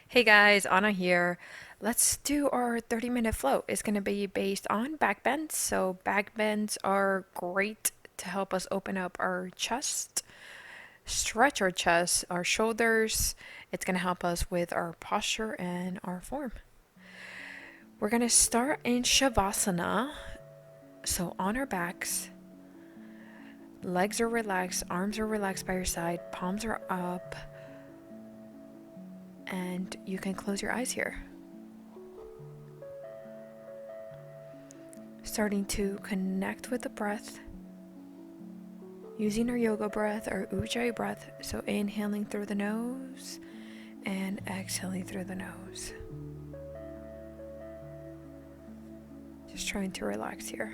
Hey guys, Anna here. Let's do our 30-minute flow. It's going to be based on backbends. So, backbends are great to help us open up our chest, stretch our chest, our shoulders. It's going to help us with our posture and our form. We're going to start in Shavasana. So, on our backs, legs are relaxed, arms are relaxed by your side, palms are up, and you can close your eyes here. Starting to connect with the breath, using our yoga breath, our ujjayi breath. So inhaling through the nose and exhaling through the nose. Just trying to relax here.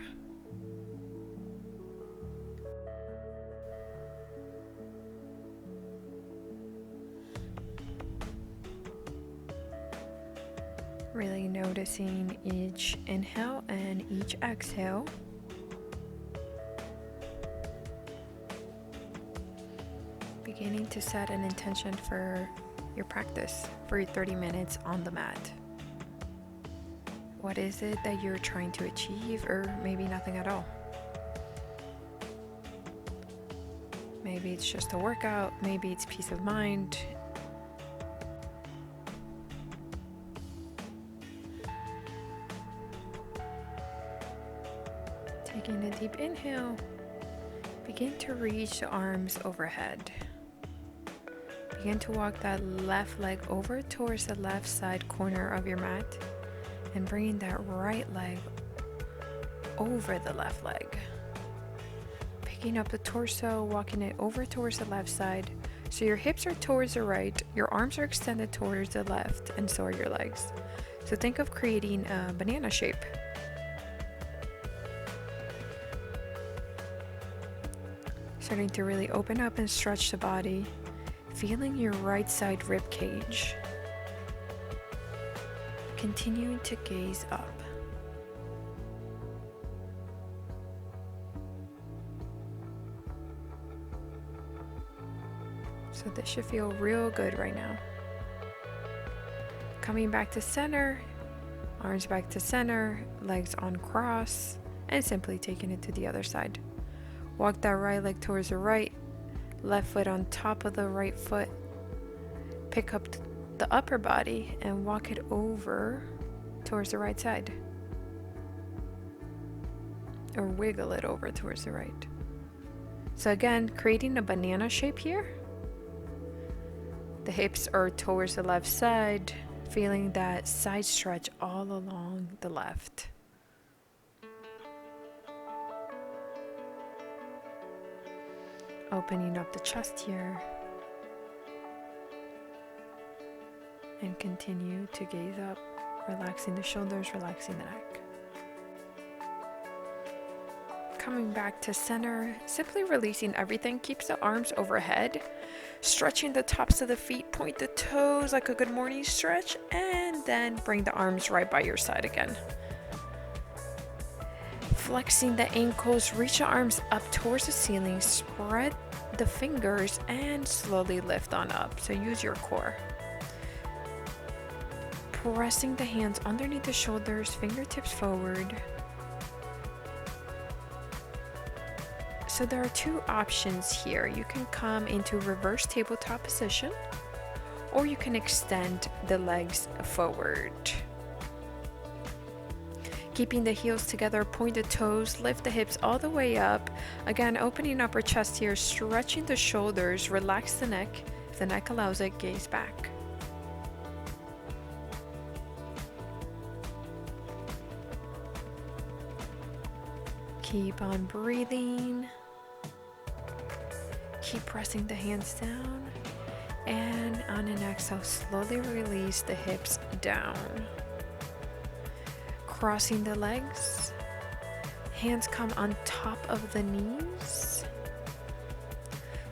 Really noticing each inhale and each exhale. Beginning to set an intention for your practice, for your 30 minutes on the mat. What is it that you're trying to achieve, or maybe nothing at all? Maybe it's just a workout, maybe it's peace of mind. Taking a deep inhale, begin to reach the arms overhead. Begin to walk that left leg over towards the left side corner of your mat and bringing that right leg over the left leg. Picking up the torso, walking it over towards the left side. So your hips are towards the right, your arms are extended towards the left, and so are your legs. So think of creating a banana shape. Starting to really open up and stretch the body, feeling your right side rib cage. Continuing to gaze up. So this should feel real good right now. Coming back to center, arms back to center, legs on cross, and simply taking it to the other side. Walk that right leg towards the right, left foot on top of the right foot. Pick up the upper body and walk it over towards the right side. Or wiggle it over towards the right. So again, creating a banana shape here. The hips are towards the left side, feeling that side stretch all along the left. Opening up the chest here. And continue to gaze up, relaxing the shoulders, relaxing the neck. Coming back to center, simply releasing everything. Keeps the arms overhead, stretching the tops of the feet, point the toes like a good morning stretch, and then bring the arms right by your side again. Flexing the ankles, reach the arms up towards the ceiling, spread the fingers, and slowly lift on up. So use your core. Pressing the hands underneath the shoulders, fingertips forward. So there are two options here. You can come into reverse tabletop position, or you can extend the legs forward. Keeping the heels together, point the toes, lift the hips all the way up. Again, opening upper chest here, stretching the shoulders, relax the neck. If the neck allows it, gaze back. Keep on breathing. Keep pressing the hands down. And on an exhale, slowly release the hips down. Crossing the legs. Hands come on top of the knees.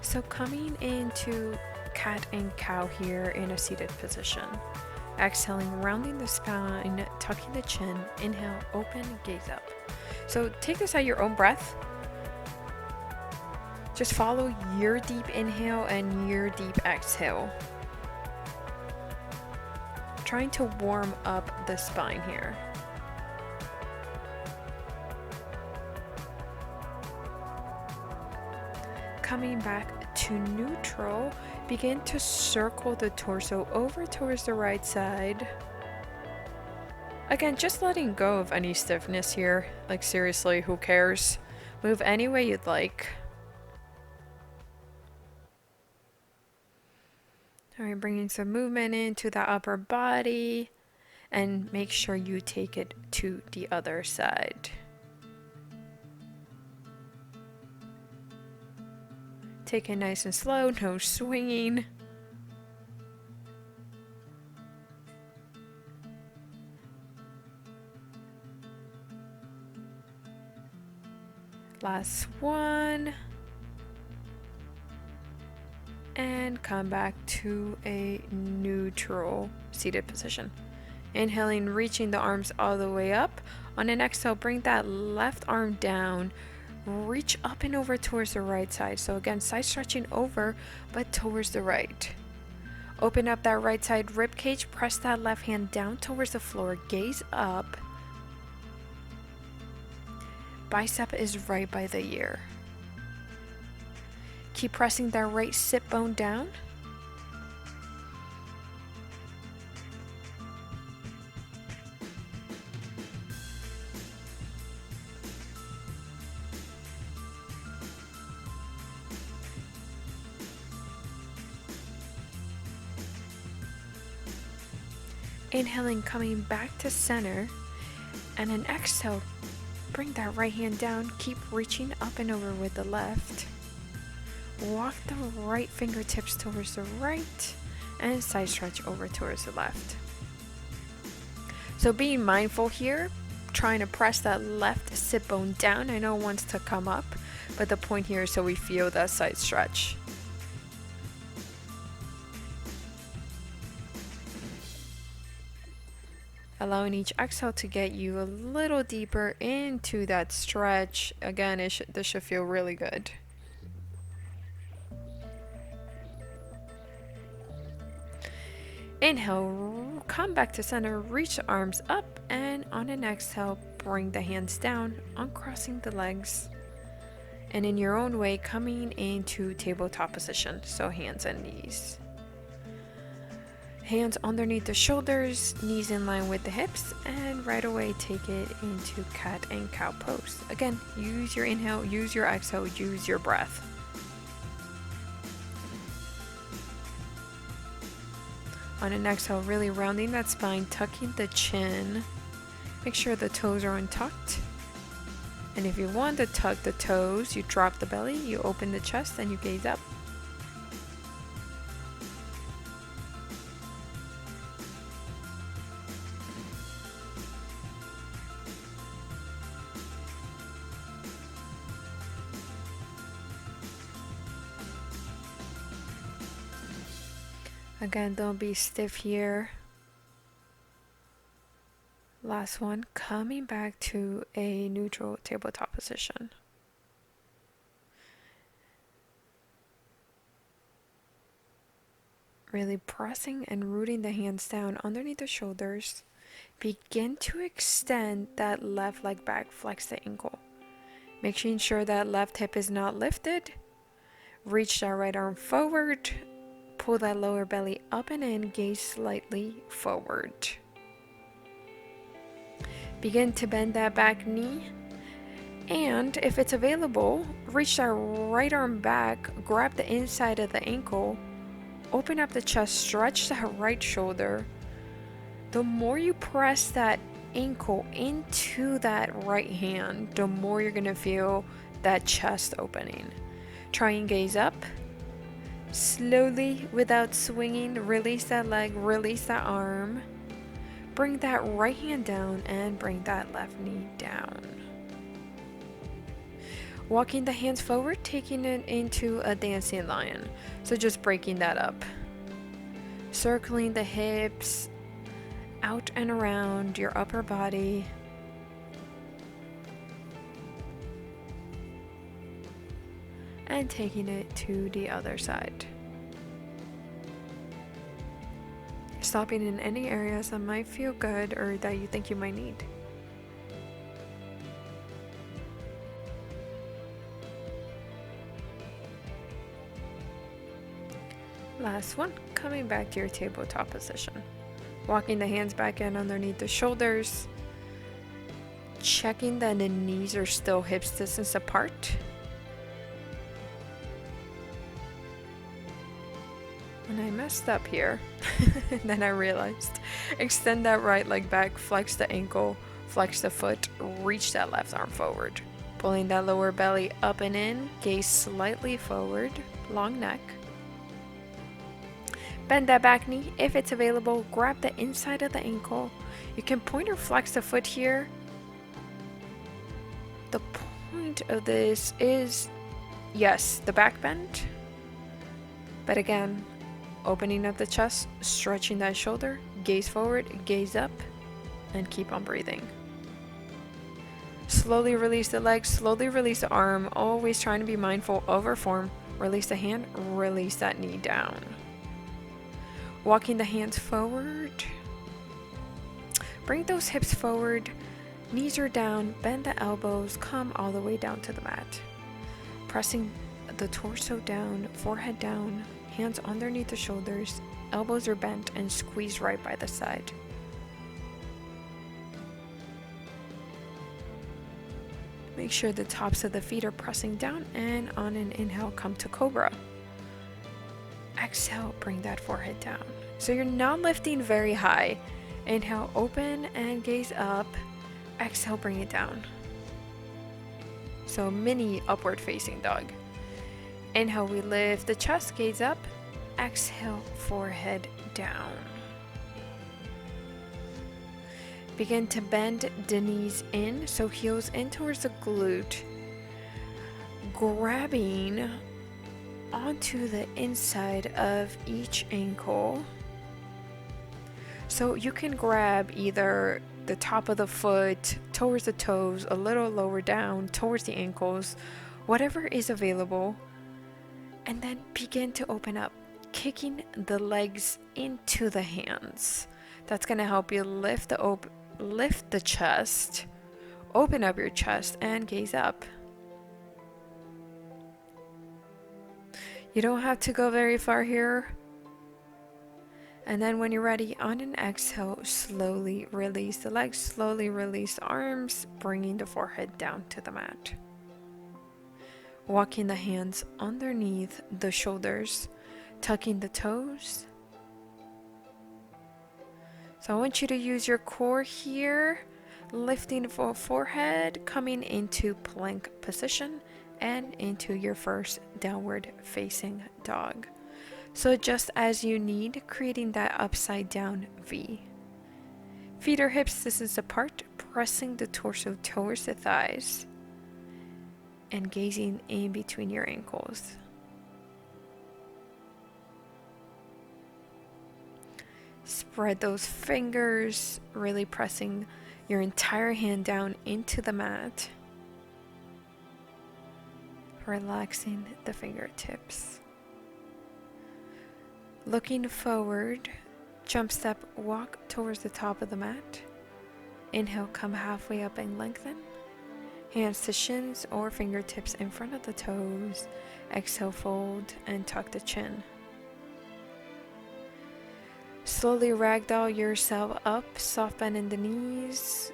So coming into cat and cow here in a seated position. Exhaling, rounding the spine, tucking the chin. Inhale, open, gaze up. So take this at your own breath. Just follow your deep inhale and your deep exhale. trying to warm up the spine here. Coming back to neutral, begin to circle the torso over towards the right side. Again, just letting go of any stiffness here. Like seriously, who cares? Move any way you'd like. Alright, bringing some movement into the upper body. And make sure you take it to the other side. Take it nice and slow, no swinging. Last one. And come back to a neutral seated position. Inhaling, reaching the arms all the way up. On an exhale, bring that left arm down. Reach up and over towards the right side. So again, side stretching over, but towards the right. Open up that right side rib cage. Press that left hand down towards the floor. Gaze up. Bicep is right by the ear. Keep pressing that right sit bone down. Inhaling, coming back to center, and an exhale, bring that right hand down, keep reaching up and over with the left. Walk the right fingertips towards the right, and side stretch over towards the left. So being mindful here, trying to press that left sit bone down. I know it wants to come up, but the point here is so we feel that side stretch. Allowing each exhale to get you a little deeper into that stretch. Again, this should feel really good. Inhale, come back to center, reach the arms up, and on an exhale, bring the hands down, uncrossing the legs. And in your own way, coming into tabletop position, so hands and knees. Hands underneath the shoulders, knees in line with the hips, and right away take it into cat and cow pose. Again, use your inhale, use your exhale, use your breath. On an exhale, really rounding that spine, tucking the chin. Make sure the toes are untucked. And if you want to tuck the toes, you drop the belly, you open the chest, and you gaze up. Again, don't be stiff here. Last one, coming back to a neutral tabletop position. Really pressing and rooting the hands down underneath the shoulders. Begin to extend that left leg back, flex the ankle. Making sure that left hip is not lifted. Reach that right arm forward. Pull that lower belly up and in, gaze slightly forward. Begin to bend that back knee. And if it's available, reach that right arm back, grab the inside of the ankle, open up the chest, stretch that right shoulder. The more you press that ankle into that right hand, the more you're gonna feel that chest opening. Try and gaze up. Slowly, without swinging, release that leg, release that arm. Bring that right hand down and bring that left knee down. Walking the hands forward, taking it into a dancing lion. So just breaking that up. Circling the hips out and around your upper body. And taking it to the other side. stopping in any areas that might feel good or that you think you might need. Last one, coming back to your tabletop position. Walking the hands back in underneath the shoulders. Checking that the knees are still hip distance apart. And I messed up here. And then I realized. Extend that right leg back, flex the ankle, flex the foot, reach that left arm forward. Pulling that lower belly up and in, gaze slightly forward, long neck. Bend that back knee. If it's available, grab the inside of the ankle. You can point or flex the foot here. The point of this is, yes, the back bend. But again, opening up the chest, stretching that shoulder, gaze forward, gaze up, and keep on breathing. Slowly release the leg, slowly release the arm, always trying to be mindful of our form. Release the hand, release that knee down. Walking the hands forward. Bring those hips forward, knees are down, bend the elbows, come all the way down to the mat. Pressing the torso down, forehead down, hands underneath the shoulders, elbows are bent, and squeeze right by the side. Make sure the tops of the feet are pressing down, and on an inhale, come to cobra. Exhale, bring that forehead down. So you're not lifting very high. Inhale, open and gaze up. Exhale, bring it down. So mini upward facing dog. Inhale, we lift the chest, gaze up. Exhale, forehead down. Begin to bend the knees in, so heels in towards the glute. Grabbing onto the inside of each ankle. So you can grab either the top of the foot, towards the toes, a little lower down, towards the ankles, whatever is available. And then begin to open up, kicking the legs into the hands. That's going to help you lift the chest, open up your chest, and gaze up. You don't have to go very far here. And then when you're ready, on an exhale, slowly release the legs, slowly release the arms, bringing the forehead down to the mat. Walking the hands underneath the shoulders, tucking the toes. So I want you to use your core here, lifting the forehead, coming into plank position, and into your first downward facing dog. So just as you need, creating that upside down V. Feet or hips distance apart, pressing the torso towards the thighs, and gazing in between your ankles. Spread those fingers, really pressing your entire hand down into the mat. Relaxing the fingertips. Looking forward, jump step, walk towards the top of the mat. Inhale, come halfway up and lengthen. Hands to shins or fingertips in front of the toes. Exhale, fold and tuck the chin. Slowly ragdoll yourself up, soft bend in the knees.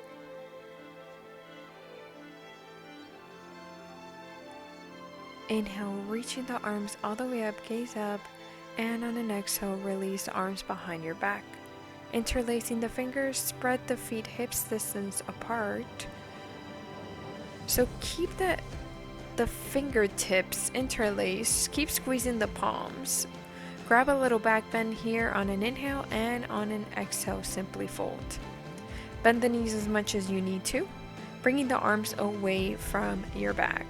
Inhale, reaching the arms all the way up, gaze up, and on an exhale, release the arms behind your back. Interlacing the fingers, spread the feet hips distance apart. So keep the fingertips interlaced, keep squeezing the palms. Grab a little back bend here on an inhale, and on an exhale, simply fold. Bend the knees as much as you need to, bringing the arms away from your back.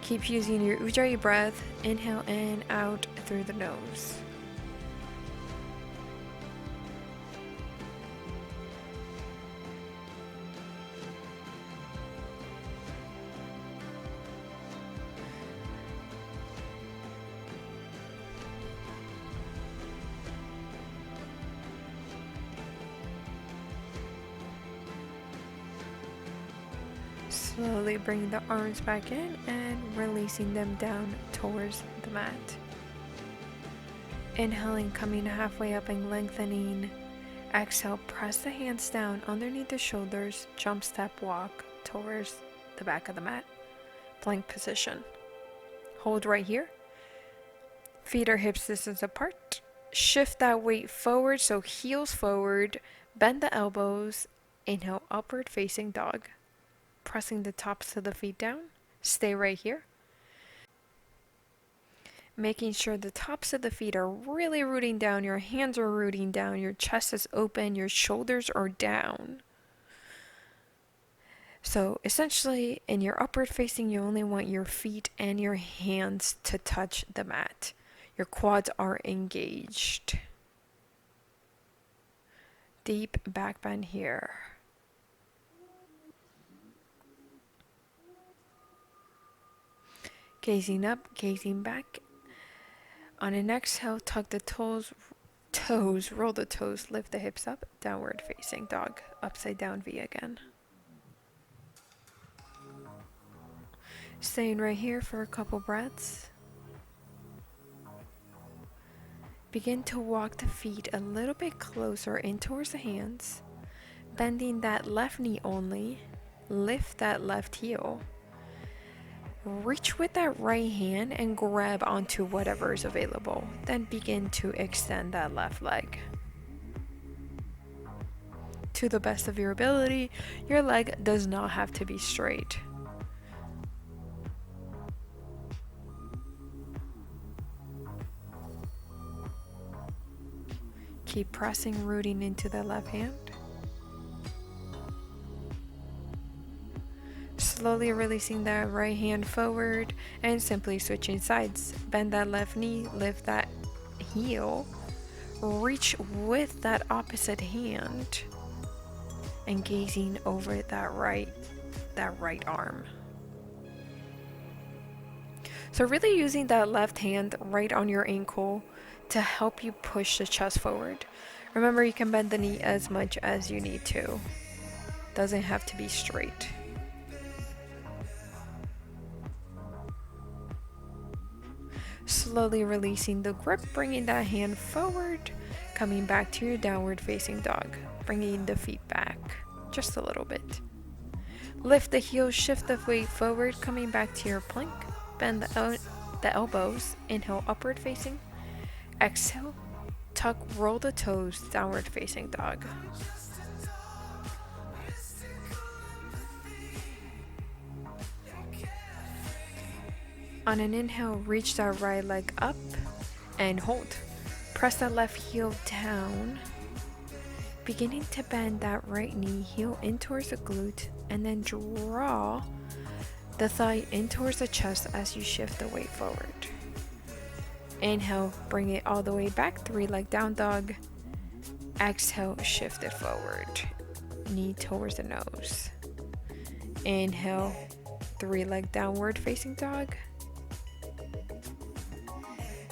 Keep using your Ujjayi breath, inhale in, out through the nose. Slowly bring the arms back in and releasing them down towards the mat. Inhaling, coming halfway up and lengthening. Exhale, press the hands down underneath the shoulders, jump step walk towards the back of the mat. Plank position. Hold right here. Feet are hips distance apart. Shift that weight forward, so heels forward. Bend the elbows. Inhale, upward facing dog. Pressing the tops of the feet down. Stay right here. Making sure the tops of the feet are really rooting down, your hands are rooting down, your chest is open, your shoulders are down. So essentially, in your upward facing, you only want your feet and your hands to touch the mat. Your quads are engaged. Deep back bend here. Gazing up, gazing back. On an exhale, tuck the toes, roll the toes, lift the hips up, downward facing dog, upside down V again. Staying right here for a couple breaths. Begin to walk the feet a little bit closer in towards the hands, bending that left knee only, lift that left heel. Reach with that right hand and grab onto whatever is available. Then begin to extend that left leg. To the best of your ability, your leg does not have to be straight. Keep pressing, rooting into the left hand. Slowly releasing that right hand forward and simply switching sides. Bend that left knee, lift that heel, reach with that opposite hand and gazing over that right arm. So really using that left hand right on your ankle to help you push the chest forward. Remember, you can bend the knee as much as you need to. Doesn't have to be straight. Slowly releasing the grip, bringing that hand forward, coming back to your downward facing dog, bringing the feet back just a little bit. Lift the heels, shift the weight forward, coming back to your plank. Bend the elbows, inhale, upward facing. Exhale, tuck, roll the toes, downward facing dog. On an inhale, reach that right leg up and hold. Press that left heel down. Beginning to bend that right knee, heel in towards the glute, and then draw the thigh in towards the chest as you shift the weight forward. Inhale, bring it all the way back, 3-leg down dog. Exhale, shift it forward, knee towards the nose. Inhale, 3-leg downward facing dog.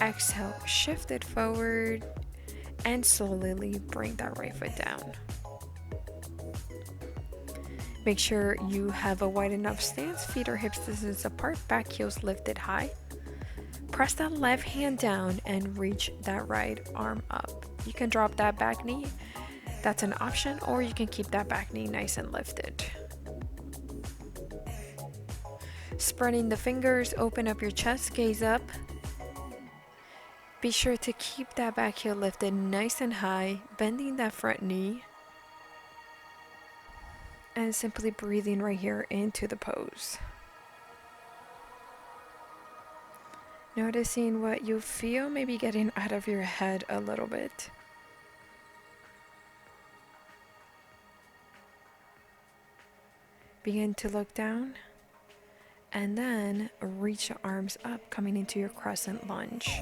Exhale, shift it forward and slowly bring that right foot down. Make sure you have a wide enough stance, feet are hips distance apart, back heels lifted high. Press that left hand down and reach that right arm up. You can drop that back knee, that's an option, or you can keep that back knee nice and lifted. Spreading the fingers, open up your chest, gaze up. Be sure to keep that back heel lifted nice and high, bending that front knee. And simply breathing right here into the pose. Noticing what you feel, maybe getting out of your head a little bit. Begin to look down. And then reach the arms up, coming into your crescent lunge.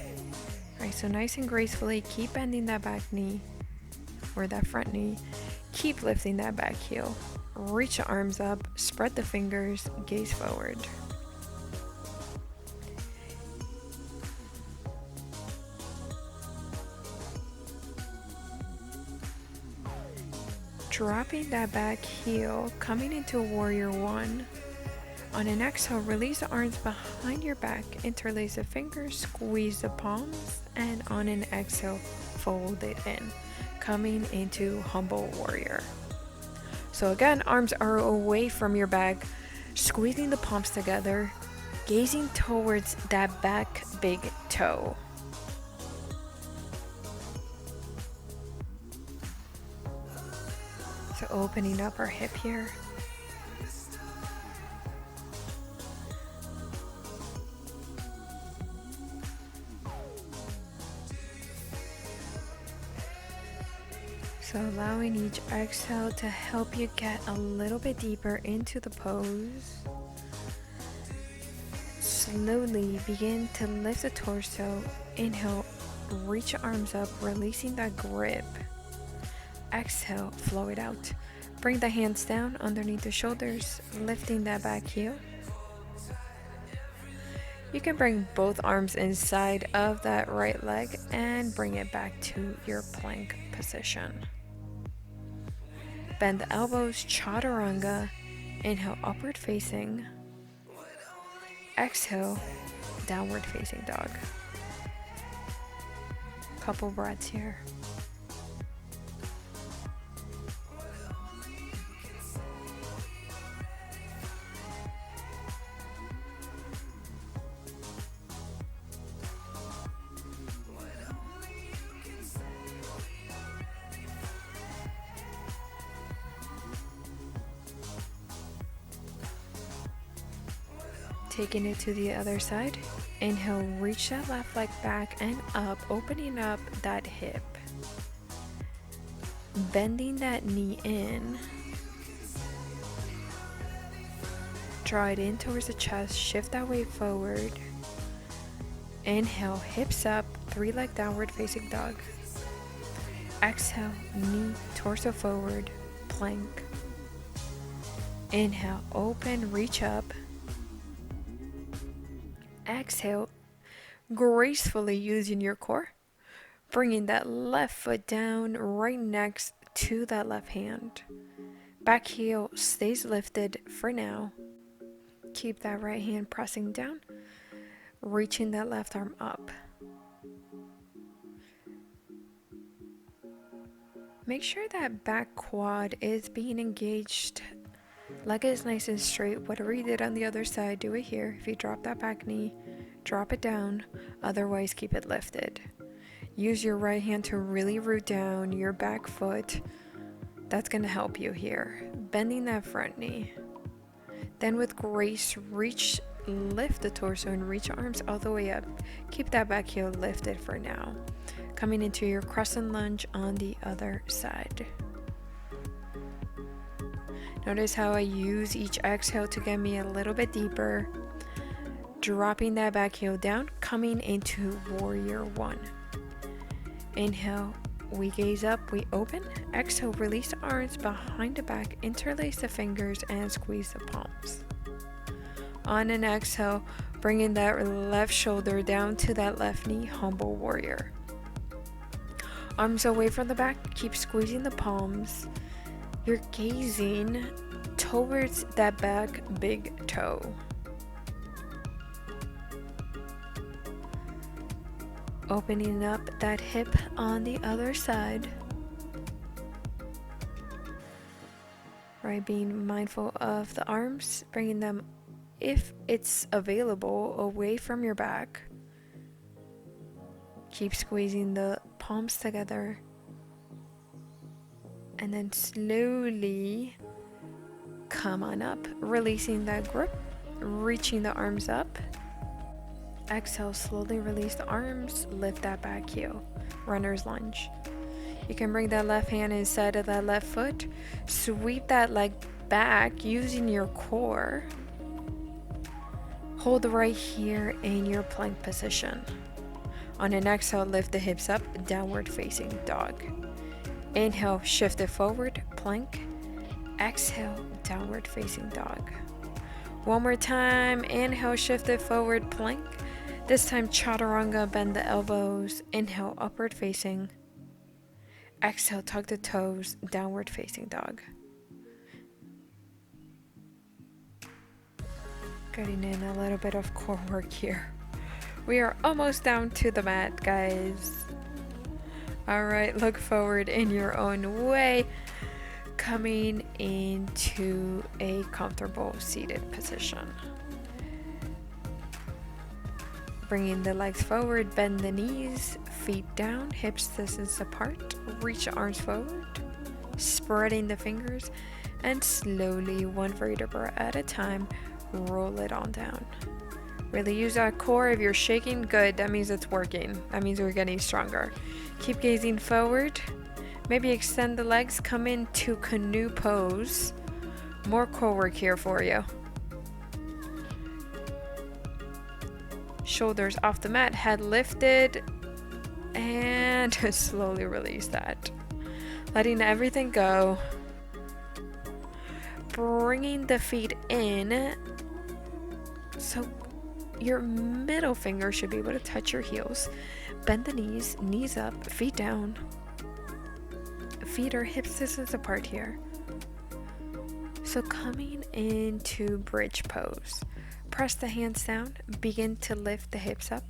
Alright, so nice and gracefully, keep bending that back knee or that front knee. Keep lifting that back heel. Reach the arms up, spread the fingers, gaze forward. Dropping that back heel, coming into warrior one. On an exhale, release the arms behind your back, interlace the fingers, squeeze the palms, and on an exhale, fold it in, coming into humble warrior. So again, arms are away from your back, squeezing the palms together, gazing towards that back big toe. So opening up our hip here. So allowing each exhale to help you get a little bit deeper into the pose. Slowly begin to lift the torso. Inhale, reach your arms up, releasing that grip. Exhale, flow it out. Bring the hands down underneath the shoulders, lifting that back heel. You can bring both arms inside of that right leg and bring it back to your plank position. Bend the elbows, chaturanga. Inhale, upward facing. Exhale, downward facing dog. Couple breaths here. Taking it to the other side. Inhale, reach that left leg back and up, opening up that hip. Bending that knee in. Draw it in towards the chest, shift that weight forward. Inhale, hips up, three-leg downward facing dog. Exhale, knee, torso forward, plank. Inhale, open, reach up. Exhale, gracefully using your core, bringing that left foot down right next to that left hand. Back heel stays lifted for now. Keep that right hand pressing down, reaching that left arm up. Make sure that back quad is being engaged. Leg is nice and straight. Whatever you did on the other side, do it here. If you drop that back knee, drop it down. Otherwise, keep it lifted. Use your right hand to really root down your back foot. That's going to help you here. Bending that front knee. Then with grace, lift the torso and reach arms all the way up. Keep that back heel lifted for now. Coming into your crescent lunge on the other side. Notice how I use each exhale to get me a little bit deeper. Dropping that back heel down, coming into warrior one. Inhale, we gaze up, we open. Exhale, release the arms behind the back, interlace the fingers and squeeze the palms. On an exhale, bringing that left shoulder down to that left knee, humble warrior. Arms away from the back, keep squeezing the palms. You're gazing towards that back big toe. Opening up that hip on the other side. Right, being mindful of the arms, bringing them, if it's available, away from your back. Keep squeezing the palms together. And then slowly come on up, releasing that grip, reaching the arms up. Exhale, slowly release the arms, lift that back heel, runner's lunge. You can bring that left hand inside of that left foot, sweep that leg back using your core. Hold right here in your plank position. On an exhale, lift the hips up, downward facing dog. Inhale, shift it forward, plank. Exhale, downward facing dog. One more time, inhale, shift it forward, plank. This time, chaturanga, bend the elbows. Inhale, upward facing. Exhale, tug the toes, downward facing dog. Getting in a little bit of core work here. We are almost down to the mat, guys. All right, look forward in your own way, coming into a comfortable seated position. Bringing the legs forward, bend the knees, feet down, hips distance apart, reach the arms forward, spreading the fingers, and slowly, one vertebra at a time, roll it on down. Really use that core. If you're shaking, good, that means it's working. That means we're getting stronger. Keep gazing forward. Maybe extend the legs, come into canoe pose. More core work here for you. Shoulders off the mat, head lifted, and slowly release that. Letting everything go. Bringing the feet in. So your middle finger should be able to touch your heels. Bend the knees, knees up, feet down. Feet are hips distance apart here. So coming into bridge pose. Press the hands down, begin to lift the hips up.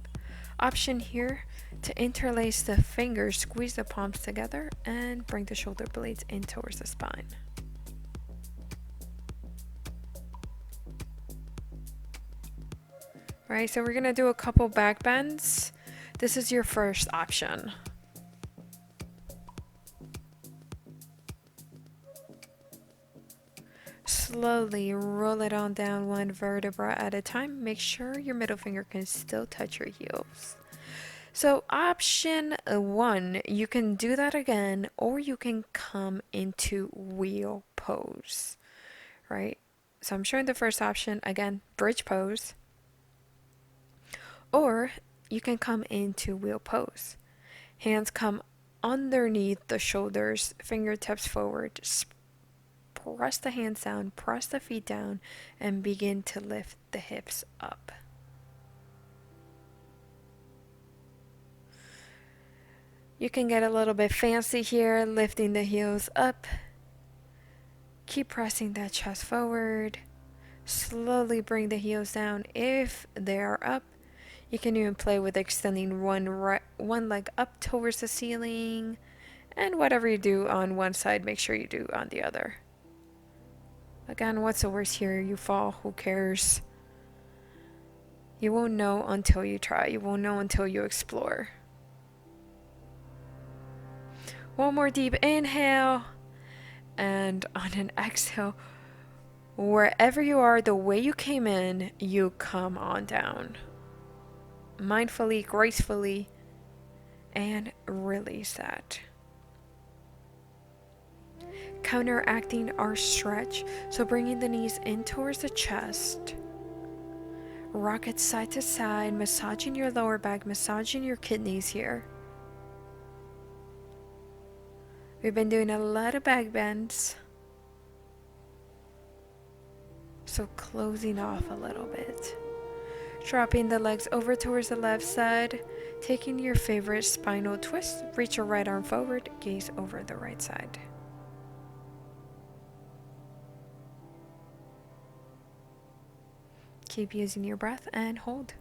Option here to interlace the fingers, squeeze the palms together, and bring the shoulder blades in towards the spine. All right, so we're gonna do a couple back bends. This is your first option. Slowly roll it on down one vertebra at a time. Make sure your middle finger can still touch your heels. So option 1, you can do that again, or you can come into wheel pose, right? So I'm showing the first option, again, bridge pose. Or you can come into wheel pose. Hands come underneath the shoulders, fingertips forward. Press the hands down, press the feet down, and begin to lift the hips up. You can get a little bit fancy here, lifting the heels up. Keep pressing that chest forward. Slowly bring the heels down if they are up. You can even play with extending one leg up towards the ceiling. And whatever you do on one side, make sure you do on the other. Again, what's the worst here? You fall, who cares? You won't know until you try. You won't know until you explore. One more deep inhale. And on an exhale, wherever you are, the way you came in, you come on down. Mindfully, gracefully, and release that. Counteracting our stretch, so bringing the knees in towards the chest. Rock it side to side, massaging your lower back, massaging your kidneys here. We've been doing a lot of back bends. So closing off a little bit. Dropping the legs over towards the left side, taking your favorite spinal twist, reach your right arm forward, gaze over the right side. Keep using your breath and hold.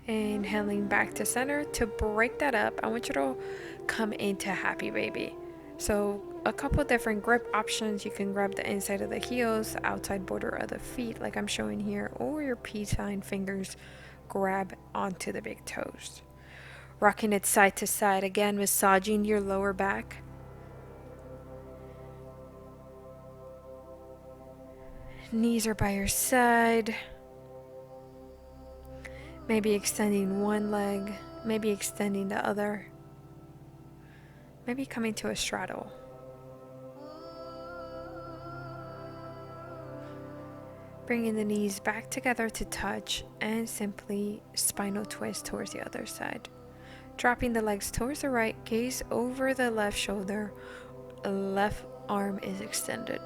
Inhaling back to center. To break that up, I want you to come into happy baby. So a couple different grip options. You can grab the inside of the heels, outside border of the feet like I'm showing here, or your peace sign fingers grab onto the big toes. Rocking it side to side, again massaging your lower back. Knees are by your side. Maybe extending one leg, maybe extending the other. Maybe coming to a straddle. Bringing the knees back together to touch and simply spinal twist towards the other side. Dropping the legs towards the right, gaze over the left shoulder, left arm is extended.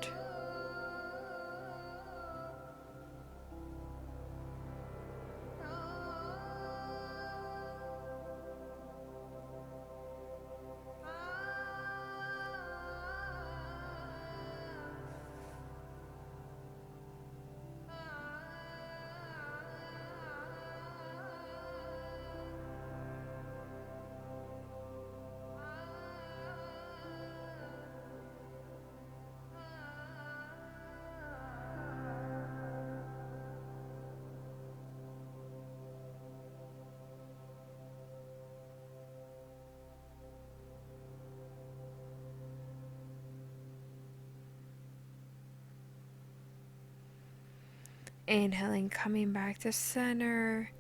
Inhaling, coming back to center.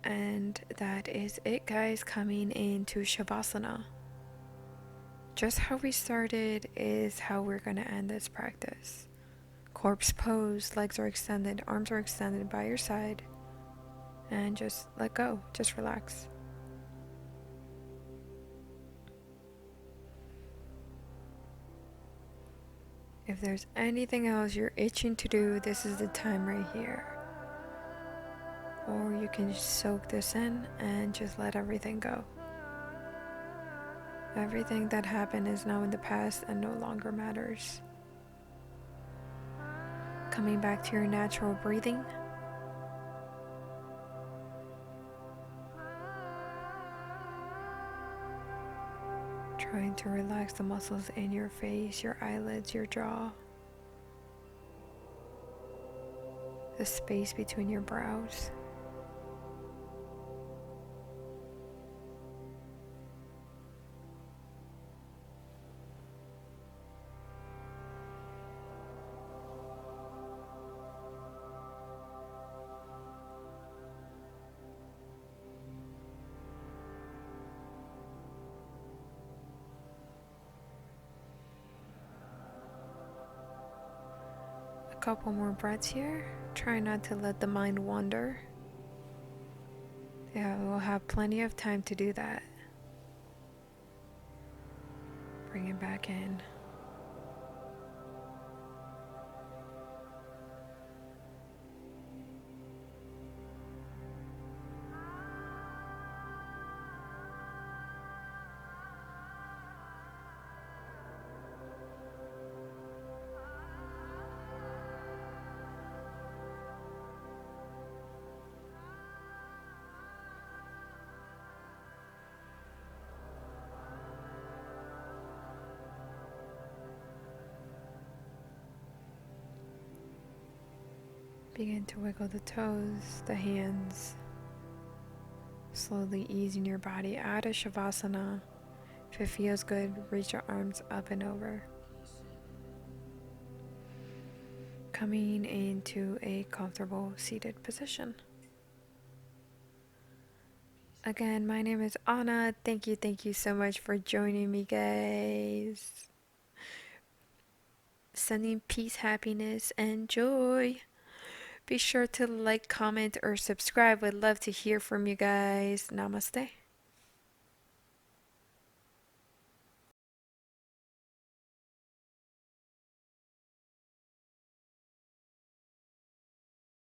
And that is it, guys, coming into Shavasana. Just how we started is how we're going to end this practice. Corpse pose, legs are extended, arms are extended by your side, and just let go, just relax. If there's anything else you're itching to do, this is the time right here. Or you can just soak this in and just let everything go. Everything that happened is now in the past and no longer matters. Coming back to your natural breathing. Trying to relax the muscles in your face, your eyelids, your jaw. The space between your brows. Couple more breaths here. Try not to let the mind wander. Yeah, we'll have plenty of time to do that. Bring it back in. Begin to wiggle the toes, the hands. Slowly easing your body out of Shavasana. If it feels good, reach your arms up and over. Coming into a comfortable seated position. Again, my name is Anna. Thank you so much for joining me, guys. Sending peace, happiness, and joy. Be sure to like, comment, or subscribe. Would love to hear from you guys. Namaste.